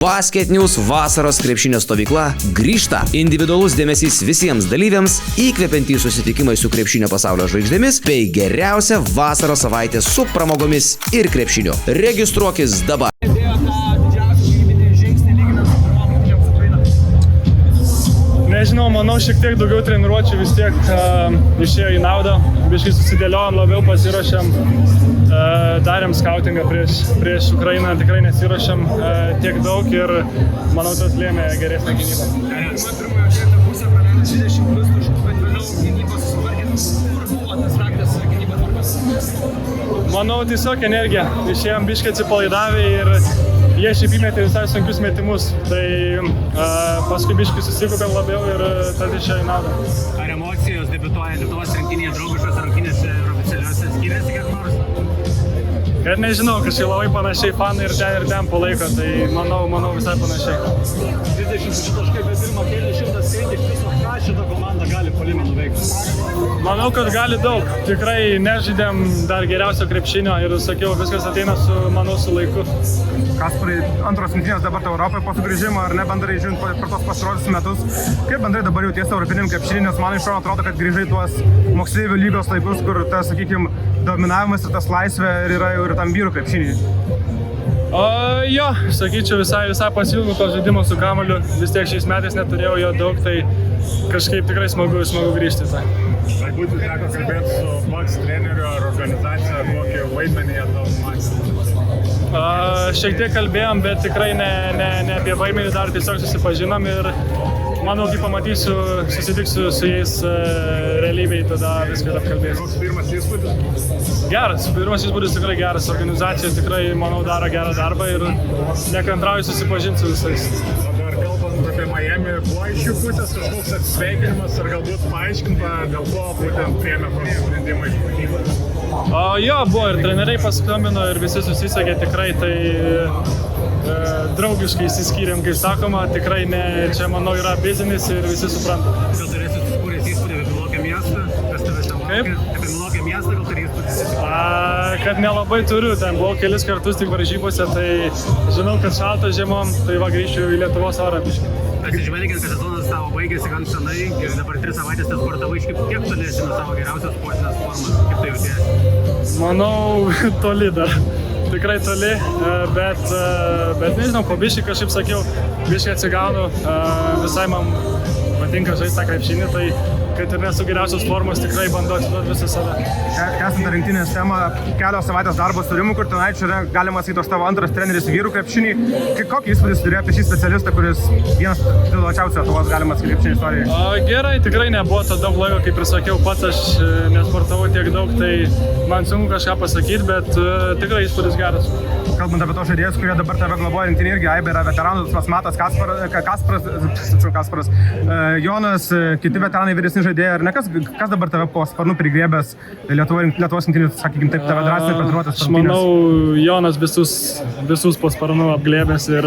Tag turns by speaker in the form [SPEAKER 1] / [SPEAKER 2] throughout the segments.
[SPEAKER 1] Basket News vasaros krepšinio stovykla grįžta. Individualus dėmesys visiems dalyviams, įkvepiantys susitikimai su krepšinio pasaulio žvaigždėmis bei geriausia vasaros savaitė su pramogomis ir krepšiniu. Registruokis dabar.
[SPEAKER 2] Nežinau, manau, šiek tiek daugiau treniruočių vis tiek išėjo į naudą. Biškai susidėliojom, labiau pasiruošėm, darėm skautingą prieš Ukrainą, tikrai nesiruošėm tiek daug ir manau, tas lėmė geresnę gynybą.
[SPEAKER 3] Pirmojo ketvirto pusę praleido 20 + taškų, bet vėliau gynybos susitvarkė. Kur buvo tas raktas gynybos tvarkos?
[SPEAKER 2] Manau, tiesiog energija. Išėjom biškai atsipalaidavę ir jie šiaip įmetė visai sunkius metimus, tai paskui biškai susikupėm labiau ir tas išėjo į naudą.
[SPEAKER 3] Ar emocijos debiutuojant Lietuvos rinktinėje, draugiškose rungtynėse ir oficialiuose skiriasi kiek nors?
[SPEAKER 2] Kad nežinau, kažkaip labai panašiai fanai ir ten palaiko, tai manau visai panašiai.
[SPEAKER 3] 30 taškai, bet pirmą kėlį 100 skaitai, iš viso ką šitą komandą gali puolimą nuveikti?
[SPEAKER 2] Manau, kad gali daug. Tikrai nežaidėm dar geriausio krepšinio ir sakiau, viskas ateina su laiku.
[SPEAKER 4] Kasparai, antros rungtynės dabar Europoje po sugrįžimo, ar ne, bendrai žiūrint per tos pastaruosius metus. Kaip bendrai dabar jautiesi europiniam krepšiniui, nes man iš šono atrodo, kad grįžai tuos moksleivių lygos laikus, kur tas, sakykime, dominavimas ir tas laisvė yra jau ir tam vyrų krepšiniui.
[SPEAKER 2] Jo, sakyčiau, visai pasiilgau to žaidimo su kamuoliu. Vis tiek šiais metais neturėjau jo daug, tai kažkaip tikrai smagu grįžti į tą.
[SPEAKER 5] Ar būtų teko kalbėti su Bucks treneriu ar organizacija, kokį vaidmenį jie tau matė?
[SPEAKER 2] Šiek tiek kalbėjom, bet tikrai ne apie vaidmenį, dar tiesiog susipažinom ir manau, kai pamatysiu, susitiksiu su jais realybėj, tada viską apkalbėsiu.
[SPEAKER 5] Koks pirmas įspūdis?
[SPEAKER 2] Geras, pirmas įspūdis tikrai geras, organizacija tikrai, manau, daro gerą darbą ir nekantrauju susipažinti su visais.
[SPEAKER 5] Dabar kalbant apie Miami, buvo iš jų pusės kažkoks atsisveikinimas ar galbūt paaiškinta, dėl ko būtent priėmė tokį sprendimą iš žaidybos?
[SPEAKER 2] Jo, buvo ir treneriai paskambino ir visi susisiekė tikrai, tai draugiškai įsiskyrėm, kaip sakoma, tikrai ne, čia manau yra biznis ir visi supranta.
[SPEAKER 3] Gal turėsi susikūręs įspūdį apie Milwaukee miestą? Kas tavęs ten laukia?
[SPEAKER 2] Kaip?
[SPEAKER 3] Apie Milwaukee miestą gal turėjai įspūdį?
[SPEAKER 2] Kad nelabai turiu, ten buvau kelis kartus tik varžybose, tai žinau, kad šalta žiemom, tai va grįšiu į Lietuvos orą biškį.
[SPEAKER 3] Atsižvelgiant, kad sezonas tavo baigėsi gan senai ir dabar 3 savaitės tas sportavai, kiek toli esi nuo savo geriausios sportinės formas, kaip tai jautiesi?
[SPEAKER 2] Manau, toli dar. Tikrai toli, bet nežinau, po biškį kažkaip sakiau, biškį atsigaunu, visai man patinka žaisti tą krepšinį, tai kad ir nesu geriausios formos, tikrai bandau atiduoti visą save.
[SPEAKER 4] Esant rinktinės temą, kelios savaitės darbo su Rimu Kurtinaičiu yra, galima sakyti, tavo antras treneris vyrų krepšinį. Kokį įspūdį turėjo apie šį specialistą, kuris vienas tituluočiausių Lietuvos, galima sakyti, krepšinio istorijoje?
[SPEAKER 2] Gerai, tikrai nebuvo to daug laiko, kaip ir sakiau, pats aš nesportavau tiek daug, tai man sunku kažką pasakyti, bet tikrai įspūdis geras.
[SPEAKER 4] Kalbant apie tos žaidėjus, kurie dabar tave globoja rinktinė, irgi Aibė yra veteranų, tas Matas Kasparas, Jonas, kiti veteranai vyresni žaidėjai, ar ne? Kas dabar tave po sparnų prigriebęs Lietuvos rinktinė, sakykime taip, tave drąsiai treniruotas?
[SPEAKER 2] Aš manau, Jonas visus po sparnų apglėbęs ir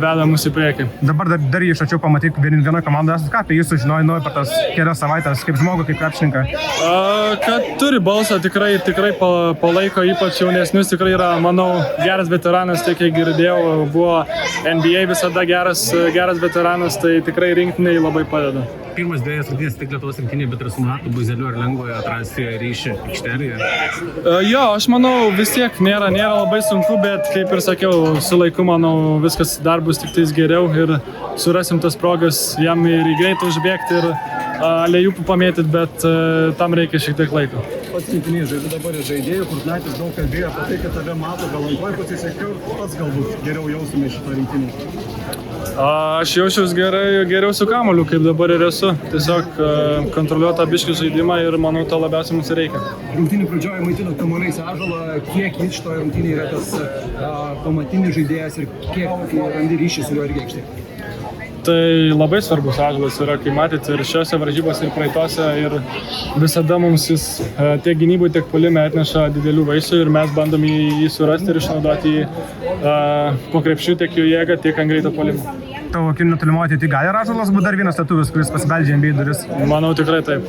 [SPEAKER 2] veda mus į priekį.
[SPEAKER 4] Dabar dar jį iš arčiau pamatyk vienoje komandoje. Ką apie jį sužinojai per tas kelias savaitės, kaip žmogų, kaip krepšininką?
[SPEAKER 2] Kad turi balsą, tikrai palaiko, ypač jaunesnius, tikrai yra, manau, geras veteranas, tiek kiek girdėjau, buvo NBA visada geras veteranas, tai tikrai rinktiniai labai padeda.
[SPEAKER 3] Pirmas 2 rungtynės tik Lietuvos rinktinėje, bet ir su Matu Buzeliu ar lengvoje atrasti ryšį aikštelėje?
[SPEAKER 2] Jo, aš manau, vis tiek nėra labai sunku, bet kaip ir sakiau, su laiku, manau, viskas dar bus tik tais geriau ir surasim tas progas jam ir į greitą užbėgti ir lėjupų pamėtyti, bet tam reikia šiek tiek laiko.
[SPEAKER 6] Pats rinktinėje žaidžiu dabar ir žaidėjų, kur Naitis daug kalbėjo apie tai, kad tave mato, gal antroji pasisekiau, pats galbūt geriau jaustumė šitą rinktinį.
[SPEAKER 2] Aš jaučiausi geriau su kamuoliu, kaip dabar ir esu. Tiesiog kontroliuotą biškį žaidimą ir manau, to labiausiai mums reikia.
[SPEAKER 6] Rungtynių pradžioje maitino kamuoliais Ąžuolą, kiek jis šitoje rungtynėje yra tas pamatinis žaidėjas ir kiek randi ryšį su juo irgi aikštėje?
[SPEAKER 2] Tai labai svarbus Ąžuolas yra, kaip matėte, ir šiose varžybose, ir praeitose, ir visada mums jis tiek gynybų, tiek puolime atneša didelių vaisių ir mes bandom jį surasti ir išnaudoti jį po krepšių tiek jų jėgą, tiek ant greito puolimo.
[SPEAKER 4] Tavo netolimoje ateityje gali Ąžuolas būti dar vienas lietuvis, kuris pasibeldžia NBA duris?
[SPEAKER 2] Manau, tikrai taip.